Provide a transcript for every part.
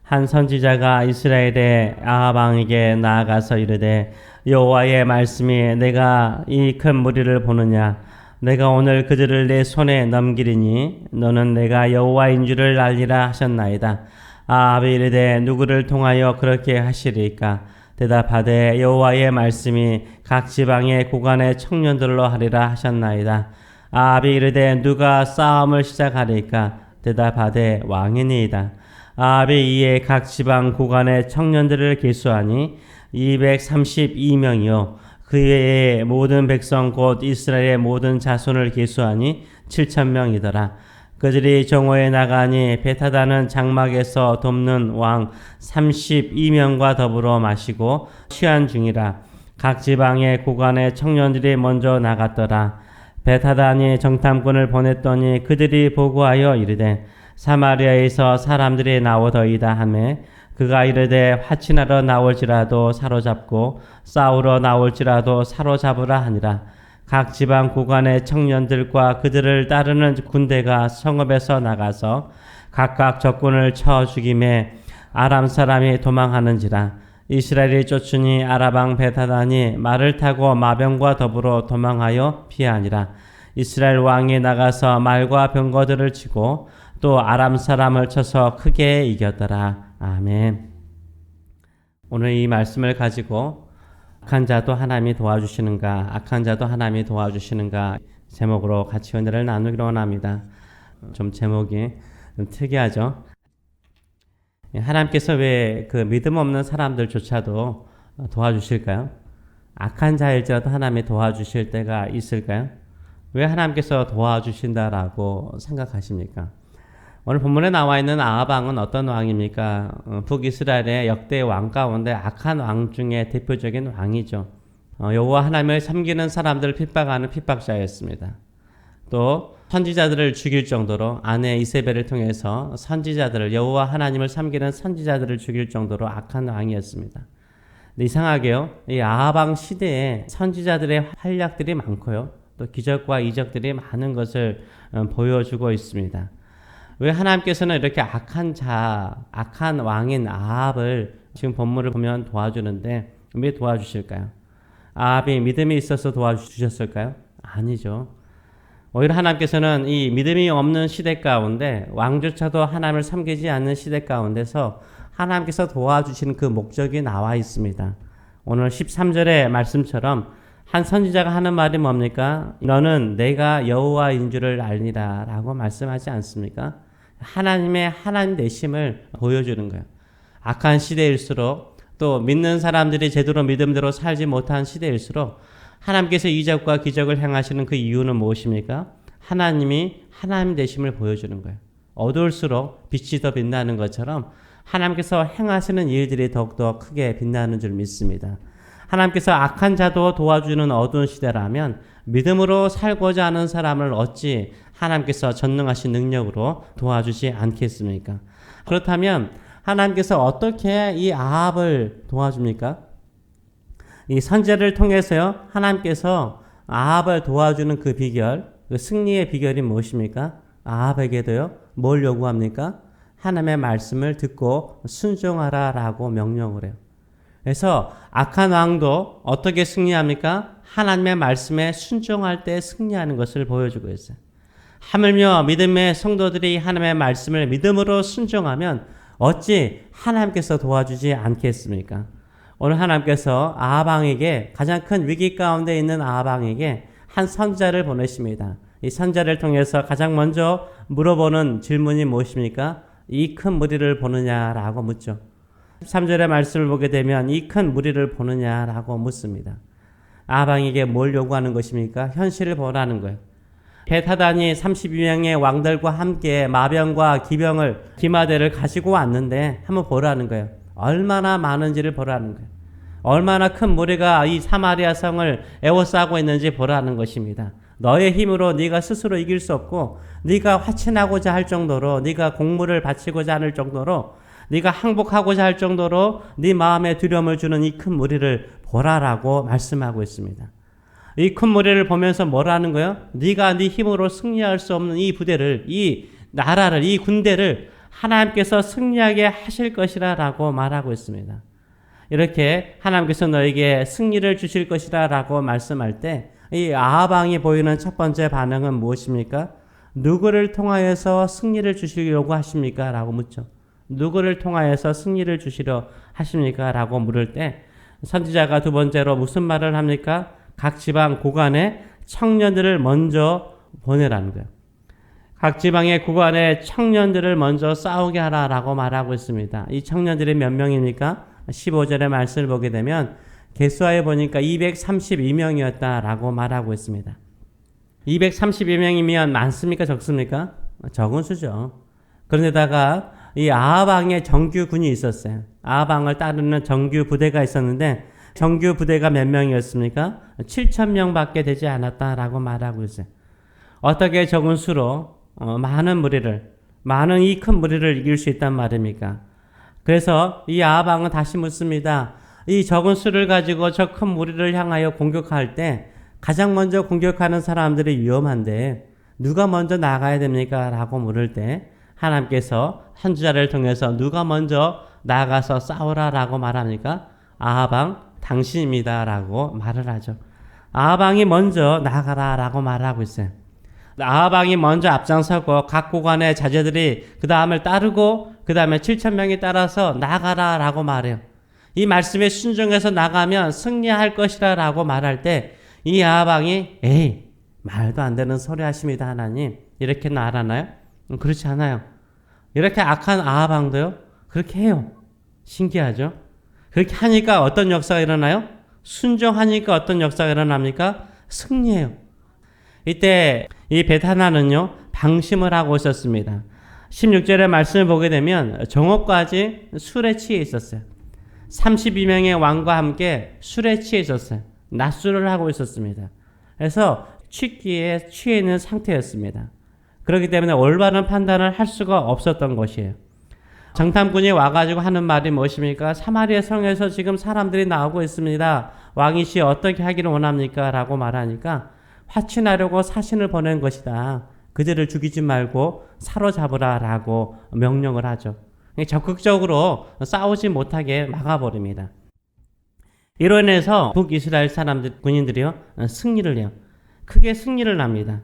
한 선지자가 이스라엘의 아합 왕에게 나아가서 이르되 여호와의 말씀이 내가 이 큰 무리를 보느냐 내가 오늘 그들을 내 손에 넘기리니 너는 내가 여호와인 줄을 알리라 하셨나이다. 아합이 이르되 누구를 통하여 그렇게 하시리까? 대답하되 여호와의 말씀이 각 지방의 고관의 청년들로 하리라 하셨나이다. 아합이 이르되 누가 싸움을 시작하리까? 대답하되 왕이니이다. 아합이 이에 각 지방 고관의 청년들을 계수하니 232명이요 그 외에 모든 백성 곧 이스라엘의 모든 자손을 계수하니 7,000명이더라. 그들이 정오에 나가니 베타다는 장막에서 돕는 왕 32명과 더불어 마시고 취한 중이라. 각 지방의 고관의 청년들이 먼저 나갔더라. 베타단이 정탐꾼을 보냈더니 그들이 보고하여 이르되 사마리아에서 사람들이 나오더이다 하매 그가 이르되 화친하러 나올지라도 사로잡고 싸우러 나올지라도 사로잡으라 하니라. 각 지방 고관의 청년들과 그들을 따르는 군대가 성읍에서 나가서 각각 적군을 쳐 죽임에 아람 사람이 도망하는지라. 이스라엘이 쫓으니 아라방 베타단이 말을 타고 마병과 더불어 도망하여 피하니라. 이스라엘 왕이 나가서 말과 병거들을 치고 또 아람 사람을 쳐서 크게 이겼더라. 아멘. 오늘 이 말씀을 가지고 악한 자도 하나님이 도와주시는가, 악한 자도 하나님이 도와주시는가 제목으로 같이 은혜를 나누기로 원합니다. 좀 제목이 좀 특이하죠. 하나님께서 왜 그 믿음 없는 사람들조차도 도와주실까요? 악한 자일지라도 하나님이 도와주실 때가 있을까요? 왜 하나님께서 도와주신다라고 생각하십니까? 오늘 본문에 나와 있는 아합 왕은 어떤 왕입니까? 북이스라엘의 역대 왕 가운데 악한 왕 중에 대표적인 왕이죠. 여호와 하나님을 섬기는 사람들을 핍박하는 핍박자였습니다. 또 선지자들을 죽일 정도로 아내 이세벨을 통해서 선지자들을 여호와 하나님을 섬기는 선지자들을 죽일 정도로 악한 왕이었습니다. 근데 이상하게요, 이 아합 왕 시대에 선지자들의 활약들이 많고요, 또 기적과 이적들이 많은 것을 보여주고 있습니다. 왜 하나님께서는 이렇게 악한 왕인 아합을 지금 본문을 보면 도와주는데 왜 도와주실까요? 아합이 믿음이 있어서 도와주셨을까요? 아니죠. 오히려 하나님께서는 이 믿음이 없는 시대 가운데 왕조차도 하나님을 섬기지 않는 시대 가운데서 하나님께서 도와주시는 그 목적이 나와 있습니다. 오늘 13절의 말씀처럼 한 선지자가 하는 말이 뭡니까? 너는 내가 여호와인 줄을 알리라 라고 말씀하지 않습니까? 하나님의 하나님 되심을 보여주는 거예요. 악한 시대일수록 또 믿는 사람들이 제대로 믿음대로 살지 못한 시대일수록 하나님께서 이적과 기적을 행하시는 그 이유는 무엇입니까? 하나님이 하나님 되심을 보여주는 거예요. 어두울수록 빛이 더 빛나는 것처럼 하나님께서 행하시는 일들이 더욱더 크게 빛나는 줄 믿습니다. 하나님께서 악한 자도 도와주는 어두운 시대라면 믿음으로 살고자 하는 사람을 어찌 하나님께서 전능하신 능력으로 도와주지 않겠습니까? 그렇다면 하나님께서 어떻게 이 아합을 도와줍니까? 이 선지자를 통해서요, 하나님께서 아합을 도와주는 그 비결, 그 승리의 비결이 무엇입니까? 아합에게도요, 뭘 요구합니까? 하나님의 말씀을 듣고 순종하라라고 명령을 해요. 그래서 악한 왕도 어떻게 승리합니까? 하나님의 말씀에 순종할 때 승리하는 것을 보여주고 있어요. 하물며 믿음의 성도들이 하나님의 말씀을 믿음으로 순종하면 어찌 하나님께서 도와주지 않겠습니까? 오늘 하나님께서 아합 왕에게, 가장 큰 위기 가운데 있는 아합 왕에게 한 선지자를 보내십니다. 이 선지자를 통해서 가장 먼저 물어보는 질문이 무엇입니까? 이 큰 무리를 보느냐라고 묻죠. 13절의 말씀을 보게 되면 이 큰 무리를 보느냐라고 묻습니다. 아합 왕에게 뭘 요구하는 것입니까? 현실을 보라는 거예요. 베타단이 32명의 왕들과 함께 마병과 기마대를 가지고 왔는데 한번 보라는 거예요. 얼마나 많은지를 보라는 거예요. 얼마나 큰 무리가 이 사마리아 성을 에워싸고 있는지 보라는 것입니다. 너의 힘으로 네가 스스로 이길 수 없고, 네가 화친하고자 할 정도로, 네가 공물을 바치고자 할 정도로, 네가 항복하고자 할 정도로 네 마음에 두려움을 주는 이 큰 무리를 보라라고 말씀하고 있습니다. 이 큰 무리를 보면서 뭐라는 거예요? 네가 네 힘으로 승리할 수 없는 이 부대를, 이 나라를, 이 군대를 하나님께서 승리하게 하실 것이라 라고 말하고 있습니다. 이렇게 하나님께서 너에게 승리를 주실 것이라 라고 말씀할 때 이 아합 왕이 보이는 첫 번째 반응은 무엇입니까? 누구를 통하여서 승리를 주시려고 하십니까? 라고 묻죠. 누구를 통하여서 승리를 주시려 하십니까? 라고 물을 때 선지자가 두 번째로 무슨 말을 합니까? 각 지방 고관에 청년들을 먼저 보내라는 거예요. 각 지방의 고관에 청년들을 먼저 싸우게 하라라고 말하고 있습니다. 이 청년들이 몇 명입니까? 15절의 말씀을 보게 되면 개수하여 보니까 232명이었다라고 말하고 있습니다. 232명이면 많습니까? 적습니까? 적은 수죠. 그런데다가 이 아합 왕의 정규군이 있었어요. 아합 왕을 따르는 정규 부대가 있었는데 정규 부대가 몇 명이었습니까? 7,000명밖에 되지 않았다라고 말하고 있어요. 어떻게 적은 수로 많은 무리를, 많은 이 큰 무리를 이길 수 있단 말입니까? 그래서 이 아합 왕은 다시 묻습니다. 이 적은 수를 가지고 저 큰 무리를 향하여 공격할 때 가장 먼저 공격하는 사람들이 위험한데 누가 먼저 나가야 됩니까? 라고 물을 때 하나님께서 선지자를 통해서 누가 먼저 나가서 싸우라 라고 말합니까? 아합 왕 당신입니다 라고 말을 하죠. 아합 왕이 먼저 나가라 라고 말하고 있어요. 아합 왕이 먼저 앞장서고 각 고관의 자제들이 그 다음을 따르고 그 다음에 7,000명이 따라서 나가라 라고 말해요. 이 말씀에 순종해서 나가면 승리할 것이라 라고 말할 때 이 아합 왕이 에이 말도 안 되는 소리 하십니다 하나님 이렇게 말하나요? 그렇지 않아요. 이렇게 악한 아합 왕도요 그렇게 해요. 신기하죠? 그렇게 하니까 어떤 역사가 일어나요? 순종하니까 어떤 역사가 일어납니까? 승리해요. 이때 이 벳하나는요 방심을 하고 있었습니다. 16절의 말씀을 보게 되면 정오까지 술에 취해 있었어요. 32명의 왕과 함께 술에 취해 있었어요. 낮술을 하고 있었습니다. 그래서 취기에 취해 있는 상태였습니다. 그렇기 때문에 올바른 판단을 할 수가 없었던 것이에요. 정탐꾼이 와가지고 하는 말이 무엇입니까? 사마리아 성에서 지금 사람들이 나오고 있습니다. 왕이시 어떻게 하기를 원합니까? 라고 말하니까 화친하려고 사신을 보낸 것이다. 그들을 죽이지 말고 사로잡으라 라고 명령을 하죠. 적극적으로 싸우지 못하게 막아버립니다. 이로 인해서 북이스라엘 사람들, 군인들이요, 승리를 해요. 크게 승리를 합니다.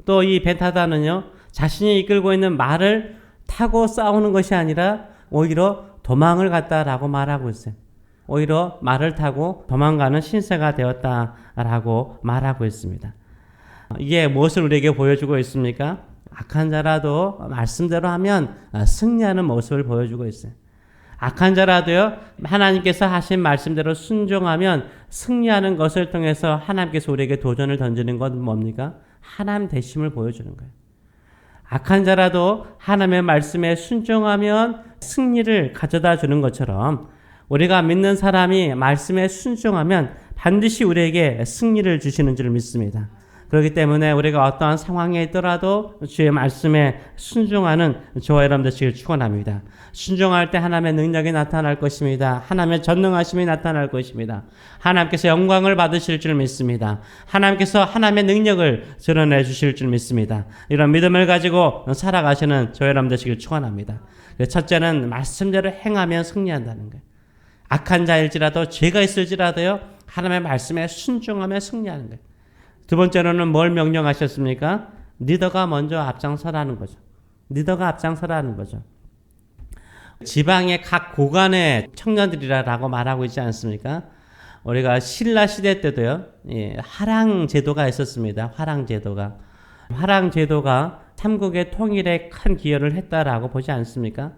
또 이 벳하다는요, 자신이 이끌고 있는 말을 타고 싸우는 것이 아니라 오히려 도망을 갔다라고 말하고 있어요. 오히려 말을 타고 도망가는 신세가 되었다라고 말하고 있습니다. 이게 무엇을 우리에게 보여주고 있습니까? 악한 자라도 말씀대로 하면 승리하는 모습을 보여주고 있어요. 악한 자라도요, 하나님께서 하신 말씀대로 순종하면 승리하는 것을 통해서 하나님께서 우리에게 도전을 던지는 건 뭡니까? 하나님 되심을 보여주는 거예요. 악한 자라도 하나님의 말씀에 순종하면 승리를 가져다 주는 것처럼 우리가 믿는 사람이 말씀에 순종하면 반드시 우리에게 승리를 주시는 줄 믿습니다. 그렇기 때문에 우리가 어떠한 상황에 있더라도 주의 말씀에 순종하는 저와 여러분 되시길 축원합니다. 순종할 때 하나님의 능력이 나타날 것입니다. 하나님의 전능하심이 나타날 것입니다. 하나님께서 영광을 받으실 줄 믿습니다. 하나님께서 하나님의 능력을 드러내 주실 줄 믿습니다. 이런 믿음을 가지고 살아가시는 저와 여러분 되시길 축원합니다. 첫째는 말씀대로 행하면 승리한다는 거예요. 악한 자일지라도 죄가 있을지라도요 하나님의 말씀에 순종하며 승리하는 거예요. 두 번째로는 뭘 명령하셨습니까? 리더가 먼저 앞장서라는 거죠. 리더가 앞장서라는 거죠. 지방의 각 고관의 청년들이라고 말하고 있지 않습니까? 우리가 신라 시대 때도요, 화랑 제도가 있었습니다. 화랑 제도가. 화랑 제도가 삼국의 통일에 큰 기여를 했다라고 보지 않습니까?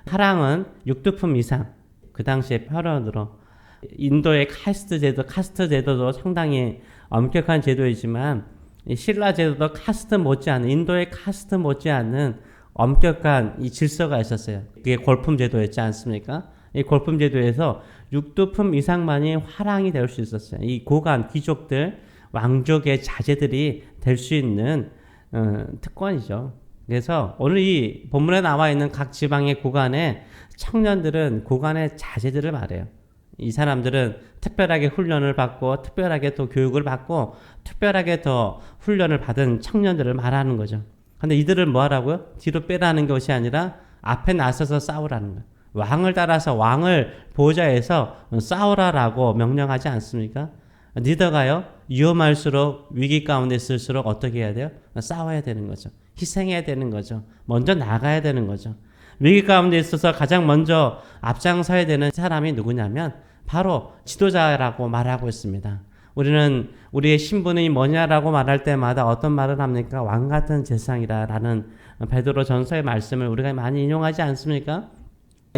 화랑은 6두품 이상, 그 당시의 표현으로 인도의 카스트 제도도 상당히 엄격한 제도이지만 신라 제도도 카스트 못지않은 인도의 카스트 못지않은 엄격한 이 질서가 있었어요. 그게 골품 제도였지 않습니까? 이 골품 제도에서 6두품 이상만이 화랑이 될 수 있었어요. 이 고관 귀족들 왕족의 자제들이 될 수 있는 특권이죠. 그래서 오늘 이 본문에 나와 있는 각 지방의 고관의 청년들은 고관의 자제들을 말해요. 이 사람들은 특별하게 훈련을 받고 특별하게 또 교육을 받고 특별하게 더 훈련을 받은 청년들을 말하는 거죠. 근데 이들을 뭐 하라고요? 뒤로 빼라는 것이 아니라 앞에 나서서 싸우라는 거예요. 왕을 따라서 왕을 보좌에서 싸우라라고 명령하지 않습니까? 리더가요, 위험할수록 위기 가운데 있을수록 어떻게 해야 돼요? 싸워야 되는 거죠. 희생해야 되는 거죠. 먼저 나가야 되는 거죠. 위기 가운데 있어서 가장 먼저 앞장서야 되는 사람이 누구냐면 바로 지도자라고 말하고 있습니다. 우리는 우리의 신분이 뭐냐라고 말할 때마다 어떤 말을 합니까? 왕 같은 제사장이라는 베드로 전서의 말씀을 우리가 많이 인용하지 않습니까?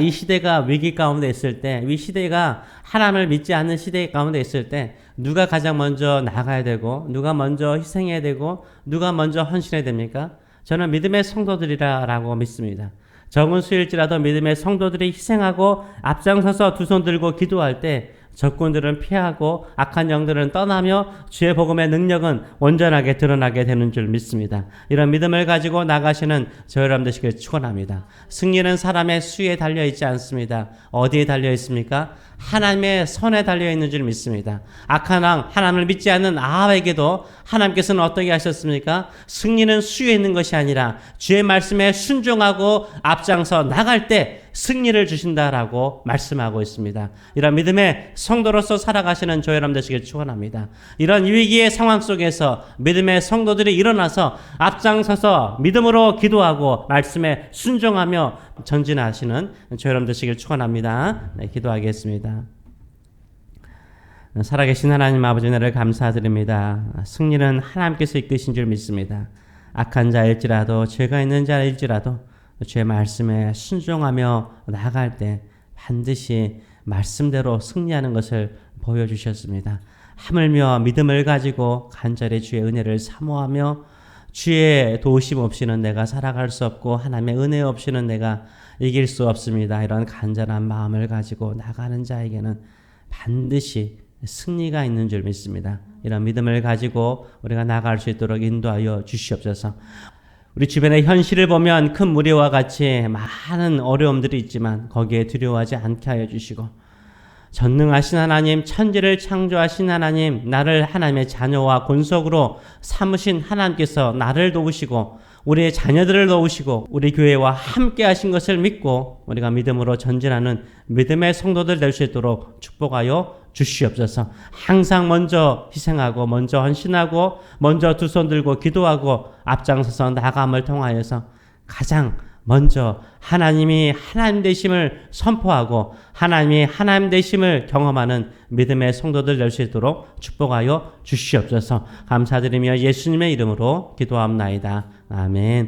이 시대가 위기 가운데 있을 때, 이 시대가 하나님을 믿지 않는 시대 가운데 있을 때 누가 가장 먼저 나가야 되고 누가 먼저 희생해야 되고 누가 먼저 헌신해야 됩니까? 저는 믿음의 성도들이라고 믿습니다. 적은 수일지라도 믿음의 성도들이 희생하고 앞장서서 두 손 들고 기도할 때 적군들은 피하고 악한 영들은 떠나며 주의 복음의 능력은 온전하게 드러나게 되는 줄 믿습니다. 이런 믿음을 가지고 나가시는 저 여러분 되시길 축원합니다. 승리는 사람의 수에 달려 있지 않습니다. 어디에 달려 있습니까? 하나님의 손에 달려 있는 줄 믿습니다. 악한 왕 하나님을 믿지 않는 아합에게도 하나님께서는 어떻게 하셨습니까? 승리는 수에 있는 것이 아니라 주의 말씀에 순종하고 앞장서 나갈 때 승리를 주신다라고 말씀하고 있습니다. 이런 믿음의 성도로서 살아가시는 저 여러분 되시길 축원합니다. 이런 위기의 상황 속에서 믿음의 성도들이 일어나서 앞장서서 믿음으로 기도하고 말씀에 순종하며 전진하시는 저 여러분 되시길 축원합니다. 네, 기도하겠습니다. 살아계신 하나님 아버지 은혜를 감사드립니다. 승리는 하나님께서 이끄신 줄 믿습니다. 악한 자일지라도 죄가 있는 자일지라도 주의 말씀에 순종하며 나아갈 때 반드시 말씀대로 승리하는 것을 보여주셨습니다. 하물며 믿음을 가지고 간절히 주의 은혜를 사모하며 주의 도우심 없이는 내가 살아갈 수 없고 하나님의 은혜 없이는 내가 이길 수 없습니다. 이런 간절한 마음을 가지고 나가는 자에게는 반드시 승리가 있는 줄 믿습니다. 이런 믿음을 가지고 우리가 나아갈 수 있도록 인도하여 주시옵소서. 우리 주변의 현실을 보면 큰 무리와 같이 많은 어려움들이 있지만 거기에 두려워하지 않게 하여 주시고 전능하신 하나님, 천지를 창조하신 하나님, 나를 하나님의 자녀와 권속으로 삼으신 하나님께서 나를 도우시고 우리의 자녀들을 도우시고 우리 교회와 함께 하신 것을 믿고 우리가 믿음으로 전진하는 믿음의 성도들 될 수 있도록 축복하여 주시옵소서. 항상 먼저 희생하고 먼저 헌신하고 먼저 두 손 들고 기도하고 앞장서서 나감을 통하여서 가장 먼저 하나님이 하나님 되심을 선포하고 하나님이 하나님 되심을 경험하는 믿음의 성도들 될 수 있도록 축복하여 주시옵소서. 감사드리며 예수님의 이름으로 기도합나이다. 아멘.